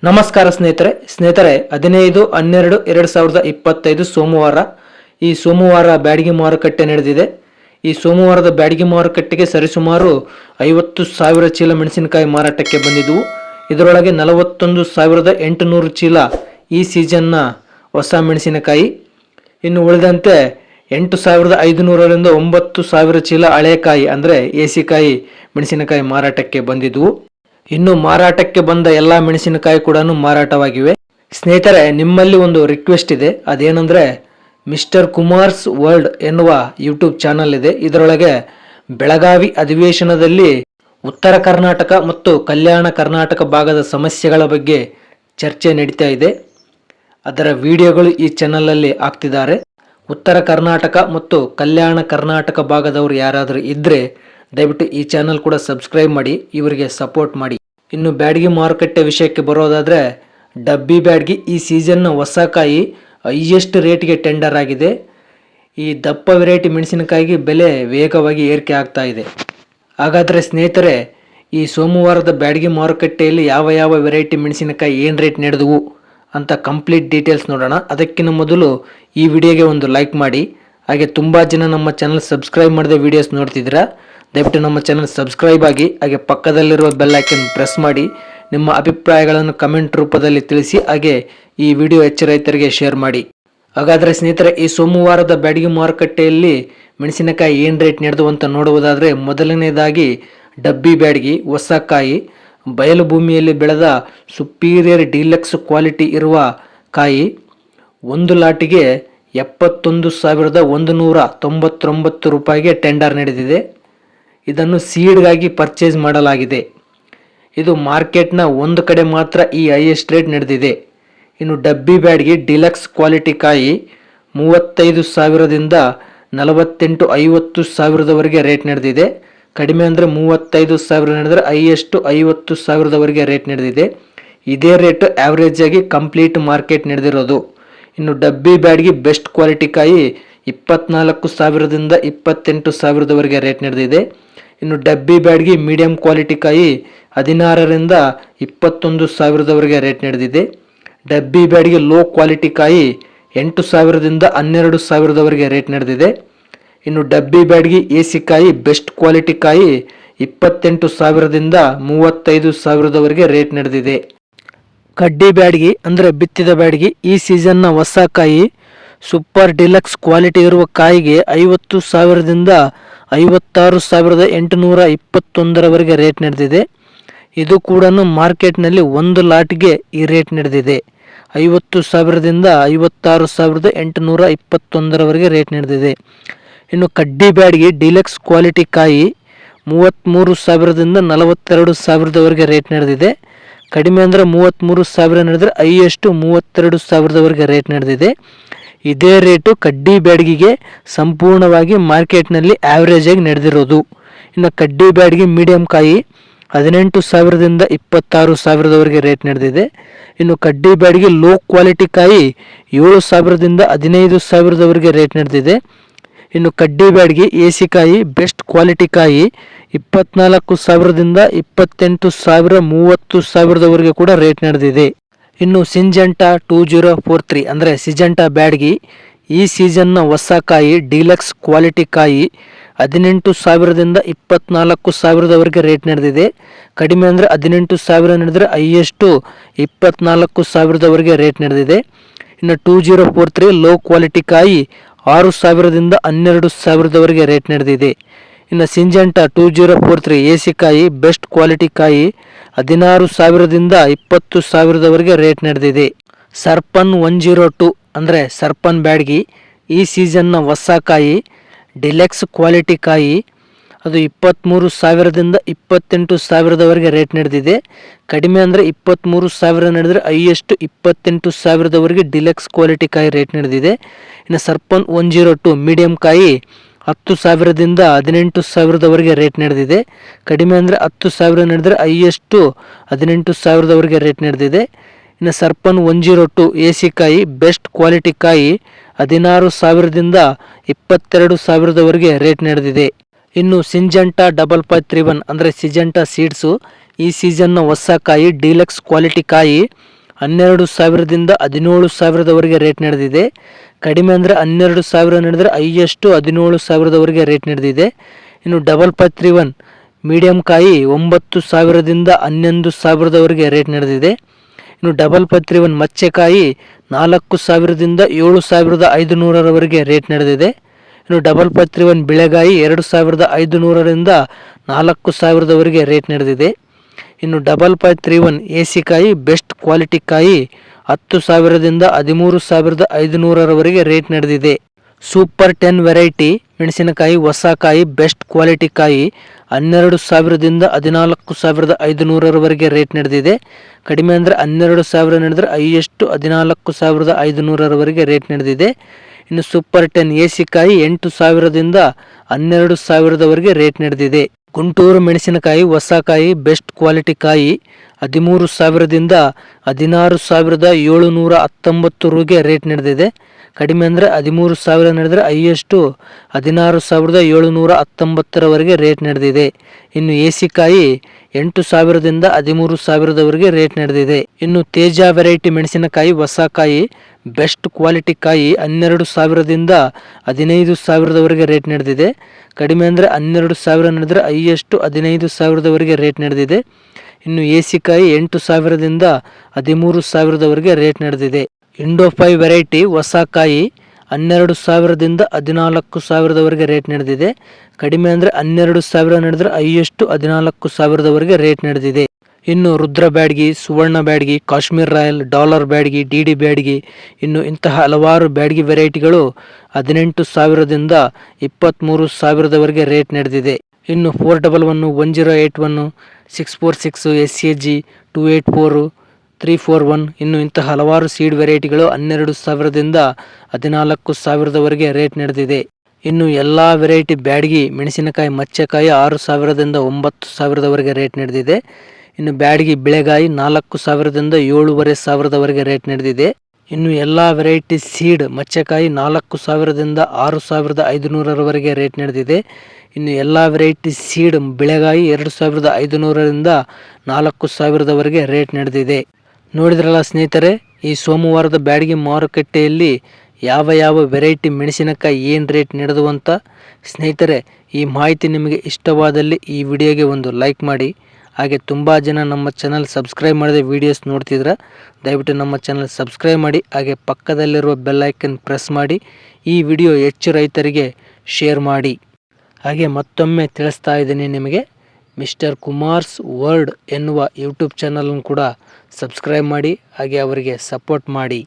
ನಮಸ್ಕಾರ ಸ್ನೇಹಿತರೆ 15/12/2025 ಸೋಮವಾರ. ಈ ಸೋಮವಾರ ಬ್ಯಾಡಗಿ ಮಾರುಕಟ್ಟೆ ನಡೆದಿದೆ. ಈ ಸೋಮವಾರದ ಬ್ಯಾಡಗಿ ಮಾರುಕಟ್ಟೆಗೆ ಸರಿಸುಮಾರು 50,000 ಚೀಲ ಮೆಣಸಿನಕಾಯಿ ಮಾರಾಟಕ್ಕೆ ಬಂದಿದ್ದವು. ಇದರೊಳಗೆ 41,800 ಚೀಲ ಈ ಸೀಸನ್ನ ಹೊಸ ಮೆಣಸಿನಕಾಯಿ, ಇನ್ನು ಉಳಿದಂತೆ 8,500ರಿಂದ 9,000 ಚೀಲ ಹಳೆಕಾಯಿ ಅಂದರೆ ಏಸಿಕಾಯಿ ಮೆಣಸಿನಕಾಯಿ ಮಾರಾಟಕ್ಕೆ ಬಂದಿದ್ದವು. ಇನ್ನು ಮಾರಾಟಕ್ಕೆ ಬಂದ ಎಲ್ಲ ಮೆಣಸಿನಕಾಯಿ ಕೂಡ ಮಾರಾಟವಾಗಿವೆ. ಸ್ನೇಹಿತರೆ, ನಿಮ್ಮಲ್ಲಿ ಒಂದು ರಿಕ್ವೆಸ್ಟ್ ಇದೆ. ಅದೇನೆಂದರೆ ಮಿಸ್ಟರ್ ಕುಮಾರ್ಸ್ ವರ್ಲ್ಡ್ ಎನ್ನುವ ಯೂಟ್ಯೂಬ್ ಚಾನಲ್ ಇದೆ. ಇದರೊಳಗೆ ಬೆಳಗಾವಿ ಅಧಿವೇಶನದಲ್ಲಿ ಉತ್ತರ ಕರ್ನಾಟಕ ಮತ್ತು ಕಲ್ಯಾಣ ಕರ್ನಾಟಕ ಭಾಗದ ಸಮಸ್ಯೆಗಳ ಬಗ್ಗೆ ಚರ್ಚೆ ನಡೀತಾ ಇದೆ. ಅದರ ವಿಡಿಯೋಗಳು ಈ ಚಾನಲಲ್ಲಿ ಹಾಕ್ತಿದ್ದಾರೆ. ಉತ್ತರ ಕರ್ನಾಟಕ ಮತ್ತು ಕಲ್ಯಾಣ ಕರ್ನಾಟಕ ಭಾಗದವರು ಯಾರಾದರೂ ಇದ್ದರೆ ದಯವಿಟ್ಟು ಈ ಚಾನಲ್ ಕೂಡ ಸಬ್ಸ್ಕ್ರೈಬ್ ಮಾಡಿ, ಇವರಿಗೆ ಸಪೋರ್ಟ್ ಮಾಡಿ. ಇನ್ನು ಬ್ಯಾಡಗಿ ಮಾರುಕಟ್ಟೆ ವಿಷಯಕ್ಕೆ ಬರೋದಾದರೆ, ಡಬ್ಬಿ ಬ್ಯಾಡಗಿ ಈ ಸೀಸನ್ನ ಹೊಸ ಕಾಯಿ ಹೈಯೆಸ್ಟ್ ರೇಟ್ಗೆ ಟೆಂಡರ್ ಆಗಿದೆ. ಈ ದಪ್ಪ ವೆರೈಟಿ ಮೆಣಸಿನಕಾಯಿಗೆ ಬೆಲೆ ವೇಗವಾಗಿ ಏರಿಕೆ ಆಗ್ತಾ ಇದೆ. ಹಾಗಾದರೆ ಸ್ನೇಹಿತರೆ, ಈ ಸೋಮವಾರದ ಬ್ಯಾಡಗಿ ಮಾರುಕಟ್ಟೆಯಲ್ಲಿ ಯಾವ ವೆರೈಟಿ ಮೆಣಸಿನಕಾಯಿ ಏನು ರೇಟ್ ನಡೆದವು ಅಂತ ಕಂಪ್ಲೀಟ್ ಡೀಟೇಲ್ಸ್ ನೋಡೋಣ. ಅದಕ್ಕಿಂತ ಮೊದಲು ಈ ವಿಡಿಯೋಗೆ ಒಂದು ಲೈಕ್ ಮಾಡಿ. ಹಾಗೆ ತುಂಬ ಜನ ನಮ್ಮ ಚಾನಲ್ ಸಬ್ಸ್ಕ್ರೈಬ್ ಮಾಡದೆ ವಿಡಿಯೋಸ್ ನೋಡ್ತಿದ್ದೀರಾ, ದಯವಿಟ್ಟು ನಮ್ಮ ಚಾನಲ್ ಸಬ್ಸ್ಕ್ರೈಬ್ ಆಗಿ. ಹಾಗೆ ಪಕ್ಕದಲ್ಲಿರುವ ಬೆಲ್ ಐಕನ್ ಪ್ರೆಸ್ ಮಾಡಿ. ನಿಮ್ಮ ಅಭಿಪ್ರಾಯಗಳನ್ನು ಕಮೆಂಟ್ ರೂಪದಲ್ಲಿ ತಿಳಿಸಿ. ಹಾಗೆ ಈ ವಿಡಿಯೋ ಹೆಚ್ಚು ರೈತರಿಗೆ ಶೇರ್ ಮಾಡಿ. ಹಾಗಾದರೆ ಸ್ನೇಹಿತರೆ, ಈ ಸೋಮವಾರದ ಬ್ಯಾಡಗಿ ಮಾರುಕಟ್ಟೆಯಲ್ಲಿ ಮೆಣಸಿನಕಾಯಿ ಏನು ರೇಟ್ ನಡೆದು ಅಂತ ನೋಡುವುದಾದರೆ, ಮೊದಲನೇದಾಗಿ ಡಬ್ಬಿ ಬ್ಯಾಡಗಿ ಹೊಸ ಕಾಯಿ, ಬಯಲು ಭೂಮಿಯಲ್ಲಿ ಬೆಳೆದ ಸುಪೀರಿಯರ್ ಡಿಲಕ್ಸ್ ಕ್ವಾಲಿಟಿ ಇರುವ ಕಾಯಿ, ಒಂದು ಲಾಟಿಗೆ 71,199 ರೂಪಾಯಿಗೆ ಟೆಂಡರ್ ನಡೆದಿದೆ. ಇದನ್ನು ಸೀಡ್ಗಾಗಿ ಪರ್ಚೇಸ್ ಮಾಡಲಾಗಿದೆ. ಇದು ಮಾರ್ಕೆಟ್ನ ಒಂದು ಕಡೆ ಮಾತ್ರ ಈ ಹೈಯೆಸ್ಟ್ ರೇಟ್ ನಡೆದಿದೆ. ಇನ್ನು ಡಬ್ಬಿ ಬ್ಯಾಡಗಿ ಡಿಲಕ್ಸ್ ಕ್ವಾಲಿಟಿ ಕಾಯಿ 35,000ದಿಂದ 48,50,000ವರೆಗೆ ರೇಟ್ ನಡೆದಿದೆ. ಕಡಿಮೆ ಅಂದರೆ 35,000 ನಡೆದರೆ ಹೈಯೆಸ್ಟ್ 50,000ವರೆಗೆ ರೇಟ್ ನಡೆದಿದೆ. ಇದೇ ರೇಟ್ ಆವ್ರೇಜ್ ಆಗಿ ಕಂಪ್ಲೀಟ್ ಮಾರ್ಕೆಟ್ ನಡೆದಿರೋದು. ಇನ್ನು ಡಬ್ಬಿ ಬ್ಯಾಡಗಿ ಬೆಸ್ಟ್ ಕ್ವಾಲಿಟಿ ಕಾಯಿ 24,000ದಿಂದ 28,000ವರೆಗೆ ರೇಟ್ ನಡೆದಿದೆ. ಇನ್ನು ಡಬ್ಬಿ ಬ್ಯಾಡಗಿ ಮೀಡಿಯಂ ಕ್ವಾಲಿಟಿ ಕಾಯಿ 16ರಿಂದ 21,000ವರೆಗೆ ರೇಟ್ ನಡೆದಿದೆ. ಡಬ್ಬಿ ಬ್ಯಾಡಗಿ ಲೋ ಕ್ವಾಲಿಟಿ ಕಾಯಿ 8,000ದಿಂದ 12,000ವರೆಗೆ ರೇಟ್ ನಡೆದಿದೆ. ಇನ್ನು ಡಬ್ಬಿ ಬ್ಯಾಡಗಿ ಏಸಿಕಾಯಿ ಬೆಸ್ಟ್ ಕ್ವಾಲಿಟಿ ಕಾಯಿ 28,000ದಿಂದ 35,000ವರೆಗೆ ರೇಟ್ ನಡೆದಿದೆ. ಕಡ್ಡಿ ಬ್ಯಾಡಗಿ ಅಂದರೆ ಬಿತ್ತಿದ ಬ್ಯಾಡಗಿ ಈ ಸೀಸನ್ನ ಹೊಸ ಕಾಯಿ ಸೂಪರ್ ಡಿಲಕ್ಸ್ ಕ್ವಾಲಿಟಿ ಇರುವ ಕಾಯಿಗೆ 50,000ದಿಂದ 56,821ವರೆಗೆ ರೇಟ್ ನಡೆದಿದೆ. ಇದು ಕೂಡ ಮಾರ್ಕೆಟ್ನಲ್ಲಿ ಒಂದು ಲಾಟ್ಗೆ ಈ ರೇಟ್ ನಡೆದಿದೆ. 50,000ದಿಂದ 56,821ವರೆಗೆ ರೇಟ್ ನಡೆದಿದೆ. ಇನ್ನು ಕಡ್ಡಿ ಬ್ಯಾಡಗಿ ಡಿಲಕ್ಸ್ ಕ್ವಾಲಿಟಿ ಕಾಯಿ 33,000ದಿಂದ 42,000ವರೆಗೆ ರೇಟ್ ನಡೆದಿದೆ. ಕಡಿಮೆ ಅಂದರೆ 33,000 ನಡೆದರೆ ಹೈಯೆಸ್ಟ್ 32,000ವರೆಗೆ ರೇಟ್ ನಡೆದಿದೆ. ಇದೇ ರೇಟು ಕಡ್ಡಿ ಬ್ಯಾಡಗಿಗೆ ಸಂಪೂರ್ಣವಾಗಿ ಮಾರ್ಕೆಟ್ನಲ್ಲಿ ಆವ್ರೇಜ್ ಆಗಿ ನಡೆದಿರೋದು. ಇನ್ನು ಕಡ್ಡಿ ಬ್ಯಾಡಗಿ ಮೀಡಿಯಂ ಕಾಯಿ 18,000ದಿಂದ 26,000ವರೆಗೆ ರೇಟ್ ನಡೆದಿದೆ. ಇನ್ನು ಕಡ್ಡಿ ಬ್ಯಾಡಗಿ ಲೋ ಕ್ವಾಲಿಟಿ ಕಾಯಿ 7,000ದಿಂದ 15,000ವರೆಗೆ ರೇಟ್ ನಡೆದಿದೆ. ಇನ್ನು ಕಡ್ಡಿ ಬ್ಯಾಡಗಿ ಏಸಿಕಾಯಿ ಬೆಸ್ಟ್ ಕ್ವಾಲಿಟಿ ಕಾಯಿ 24,000ದಿಂದ 28,000, 30,000ವರೆಗೆ ಕೂಡ ರೇಟ್ ನಡೆದಿದೆ. ಇನ್ನು ಸಿಂಜೆಂಟಾ 2043 ಅಂದರೆ ಸಿಜೆಂಟಾ ಬ್ಯಾಡಗಿ ಈ ಸೀಸನ್ನ ಹೊಸ ಕಾಯಿ ಡಿಲಕ್ಸ್ ಕ್ವಾಲಿಟಿ ಕಾಯಿ 18,000ದಿಂದ 24,000ವರೆಗೆ ರೇಟ್ ನಡೆದಿದೆ. ಕಡಿಮೆ ಅಂದರೆ 18,000 ನಡೆದರೆ ಹೈಯೆಸ್ಟು 24,000ವರೆಗೆ ರೇಟ್ ನಡೆದಿದೆ. ಇನ್ನು 2043 ಲೋ ಕ್ವಾಲಿಟಿ ಕಾಯಿ 6,000ದಿಂದ 12,000ವರೆಗೆ ರೇಟ್ ನಡೆದಿದೆ. ಇನ್ನು ಸಿಂಜೆಂಟಾ 2043 ಏಸಿಕಾಯಿ ಬೆಸ್ಟ್ ಕ್ವಾಲಿಟಿ ಕಾಯಿ 16,000ದಿಂದ 20,000ವರೆಗೆ ರೇಟ್ ನಡೆದಿದೆ. ಸರ್ಪನ್ 102 ಅಂದರೆ ಸರ್ಪನ್ ಬ್ಯಾಡಗಿ ಈ ಸೀಸನ್ನ ಹೊಸ ಕಾಯಿ ಡಿಲೆಕ್ಸ್ ಕ್ವಾಲಿಟಿ ಕಾಯಿ, ಅದು 23,000ದಿಂದ 28,000ವರೆಗೆ ರೇಟ್ ನಡೆದಿದೆ. ಕಡಿಮೆ ಅಂದರೆ 23,000 ನಡೆದರೆ ಹೈಯೆಸ್ಟ್ 28,000ವರೆಗೆ ಡಿಲೆಕ್ಸ್ ಕ್ವಾಲಿಟಿ ಕಾಯಿ ರೇಟ್ ನಡೆದಿದೆ. ಇನ್ನು ಸರ್ಪನ್ 102 ಮೀಡಿಯಂ ಕಾಯಿ 10,000ದಿಂದ 18,000ವರೆಗೆ ರೇಟ್ ನಡೆದಿದೆ. ಕಡಿಮೆ ಅಂದರೆ 10,000 ನಡೆದರೆ ಹೈಯೆಸ್ಟು 18,000ವರೆಗೆ ರೇಟ್ ನಡೆದಿದೆ. ಇನ್ನು ಸರ್ಪನ್ 102 ಏಸಿಕಾಯಿ ಬೆಸ್ಟ್ ಕ್ವಾಲಿಟಿ ಕಾಯಿ 16,000ದಿಂದ 22,000ವರೆಗೆ ರೇಟ್ ನಡೆದಿದೆ. ಇನ್ನು ಸಿಂಜೆಂಟಾ 5531 ಅಂದರೆ ಸಿಜೆಂಟಾ ಸೀಡ್ಸು ಈ ಸೀಸನ್ನ ಹೊಸ ಕಾಯಿ ಡೀಲಕ್ಸ್ ಕ್ವಾಲಿಟಿ ಕಾಯಿ 12,000ದಿಂದ 17,000ದವರೆಗೆ ರೇಟ್ ನಡೆದಿದೆ. ಕಡಿಮೆ ಅಂದರೆ 12,000 ನಡೆದರೆ ಹೈಯೆಸ್ಟು 17,000ದವರೆಗೆ ರೇಟ್ ನಡೆದಿದೆ. ಇನ್ನು ಡಬಲ್ 531 ಮೀಡಿಯಂ ಕಾಯಿ 9,000ದಿಂದ 11,000ದವರೆಗೆ ರೇಟ್ ನಡೆದಿದೆ. ಇನ್ನು ಡಬಲ್ 531 ಮಚ್ಚೆಕಾಯಿ 4,000ದಿಂದ 7,500ರವರೆಗೆ ರೇಟ್ ನಡೆದಿದೆ. ಇನ್ನು ಡಬಲ್ 531 ಬಿಳೆಗಾಯಿ 2,500ರಿಂದ 4,000ದವರೆಗೆ ರೇಟ್ ನಡೆದಿದೆ. ಇನ್ನು ಡಬಲ್ 531 ಎಸಿ ಕಾಯಿ ಬೆಸ್ಟ್ ಕ್ವಾಲಿಟಿ ಕಾಯಿ 10,000ದಿಂದ 13,500ರವರೆಗೆ ರೇಟ್ ನಡೆದಿದೆ. ಸೂಪರ್ 10 ವೆರೈಟಿ ಮೆಣಸಿನಕಾಯಿ ಹೊಸ ಕಾಯಿ ಬೆಸ್ಟ್ ಕ್ವಾಲಿಟಿ ಕಾಯಿ 12,000ದಿಂದ 14,500ರವರೆಗೆ ರೇಟ್ ನಡೆದಿದೆ. ಕಡಿಮೆ ಅಂದರೆ 12,000 ನಡೆದರೆ ಹೈಯೆಸ್ಟು 14,500ರವರೆಗೆ ರೇಟ್ ನಡೆದಿದೆ. ಇನ್ನು ಸೂಪರ್ 10 ಎಸಿ ಕಾಯಿ 8,000ದಿಂದ 12,000ದವರೆಗೆ ರೇಟ್ ನಡೆದಿದೆ. ಗುಂಟೂರು ಮೆಣಸಿನಕಾಯಿ ಹೊಸ ಕಾಯಿ ಬೆಸ್ಟ್ ಕ್ವಾಲಿಟಿ ಕಾಯಿ 13,000ದಿಂದ 16,719ಗೆ ರೇಟ್ ನಡೆದಿದೆ. ಕಡಿಮೆ ಅಂದರೆ 13,000 ನಡೆದರೆ ಹೈಯೆಸ್ಟು 16,719ರವರೆಗೆ ರೇಟ್ ನಡೆದಿದೆ. ಇನ್ನು ಎಸಿ ಕಾಯಿ 8,000ದಿಂದ 13,000ದವರೆಗೆ ರೇಟ್ ನಡೆದಿದೆ. ಇನ್ನು ತೇಜ ವೆರೈಟಿ ಮೆಣಸಿನಕಾಯಿ ಹೊಸ ಕಾಯಿ ಬೆಸ್ಟ್ ಕ್ವಾಲಿಟಿ ಕಾಯಿ 12,000ದಿಂದ 15,000ದವರೆಗೆ ರೇಟ್ ನಡೆದಿದೆ. ಕಡಿಮೆ ಅಂದರೆ 12,000 ನಡೆದರೆ ಹೈಯೆಸ್ಟು 15,000ದವರೆಗೆ ರೇಟ್ ನಡೆದಿದೆ. ಇನ್ನು ಎಸಿ ಕಾಯಿ 8,000ದಿಂದ 13,000ದವರೆಗೆ ರೇಟ್ ನಡೆದಿದೆ. ಇಂಡೋ 5 ವೆರೈಟಿ ಹೊಸ ಕಾಯಿ 12,000ದಿಂದ 14,000ದವರೆಗೆ ರೇಟ್ ನಡೆದಿದೆ. ಕಡಿಮೆ ಅಂದರೆ 12,000 ನಡೆದರೆ ಹೈಯೆಸ್ಟು 14,000ದವರೆಗೆ ರೇಟ್ ನಡೆದಿದೆ. ಇನ್ನು Rudra Byadgi, Suvarna Byadgi, Kashmir royal, dollar Byadgi, D Byadgi, ಇನ್ನು ಇಂತಹ ಹಲವಾರು ಬ್ಯಾಡ್ಗಿ ವೆರೈಟಿಗಳು 18,000ದಿಂದ 23,000ದವರೆಗೆ ರೇಟ್ ನಡೆದಿದೆ. ಇನ್ನು 411, 1081, 646, SAG, 284, 341 ಇನ್ನು ಇಂತಹ ಹಲವಾರು ಸೀಡ್ ವೆರೈಟಿಗಳು 12,000ದಿಂದ 14,000ದವರೆಗೆ ರೇಟ್ ನಡೆದಿದೆ. ಇನ್ನು ಎಲ್ಲ ವೆರೈಟಿ ಬ್ಯಾಡ್ಗಿ ಮೆಣಸಿನಕಾಯಿ ಮಚ್ಚೆಕಾಯಿ 6,000ದಿಂದ 9,000ದವರೆಗೆ ರೇಟ್ ನಡೆದಿದೆ. ಇನ್ನು ಬ್ಯಾಡ್ಗಿ ಬಿಳೆಗಾಯಿ 4,000ದಿಂದ 7,500ದವರೆಗೆ ರೇಟ್ ನಡೆದಿದೆ. ಇನ್ನು ಎಲ್ಲ ವೆರೈಟಿ ಸೀಡ್ ಮಚ್ಚೆಕಾಯಿ 4,000ದಿಂದ 6,500ರವರೆಗೆ ರೇಟ್ ನಡೆದಿದೆ. ಇನ್ನು ಎಲ್ಲ ವೆರೈಟಿ ಸೀಡ್ ಬಿಳೆಗಾಯಿ 2,500ರಿಂದ 4,000ದವರೆಗೆ ರೇಟ್ ನಡೆದಿದೆ. ನೋಡಿದ್ರಲ್ಲ ಸ್ನೇಹಿತರೆ, ಈ ಸೋಮವಾರದ ಬ್ಯಾಡಗಿ ಮಾರುಕಟ್ಟೆಯಲ್ಲಿ ಯಾವ ವೆರೈಟಿ ಮೆಣಸಿನಕಾಯಿ ಏನು ರೇಟ್ ನಡೆದು ಅಂತ. ಸ್ನೇಹಿತರೆ, ಈ ಮಾಹಿತಿ ನಿಮಗೆ ಇಷ್ಟವಾದಲ್ಲಿ ಈ ವಿಡಿಯೋಗೆ ಒಂದು ಲೈಕ್ ಮಾಡಿ. ಹಾಗೆ ತುಂಬ ಜನ ನಮ್ಮ ಚಾನಲ್ ಸಬ್ಸ್ಕ್ರೈಬ್ ಮಾಡದೆ ವಿಡಿಯೋಸ್ ನೋಡ್ತಿದ್ರೆ ದಯವಿಟ್ಟು ನಮ್ಮ ಚಾನಲ್ ಸಬ್ಸ್ಕ್ರೈಬ್ ಮಾಡಿ. ಹಾಗೆ ಪಕ್ಕದಲ್ಲಿರುವ ಬೆಲ್ ಐಕನ್ ಪ್ರೆಸ್ ಮಾಡಿ. ಈ ವಿಡಿಯೋ ಹೆಚ್ಚು ರೈತರಿಗೆ ಶೇರ್ ಮಾಡಿ. ಹಾಗೆ ಮತ್ತೊಮ್ಮೆ ತಿಳಿಸ್ತಾ ಇದ್ದೀನಿ ನಿಮಗೆ, ಮಿಸ್ಟರ್ ಕುಮಾರ್ಸ್ ವರ್ಲ್ಡ್ ಎನ್ನುವ ಯೂಟ್ಯೂಬ್ ಚಾನಲನ್ನು ಕೂಡ ಸಬ್ಸ್ಕ್ರೈಬ್ ಮಾಡಿ. ಹಾಗೆ ಅವರಿಗೆ ಸಪೋರ್ಟ್ ಮಾಡಿ.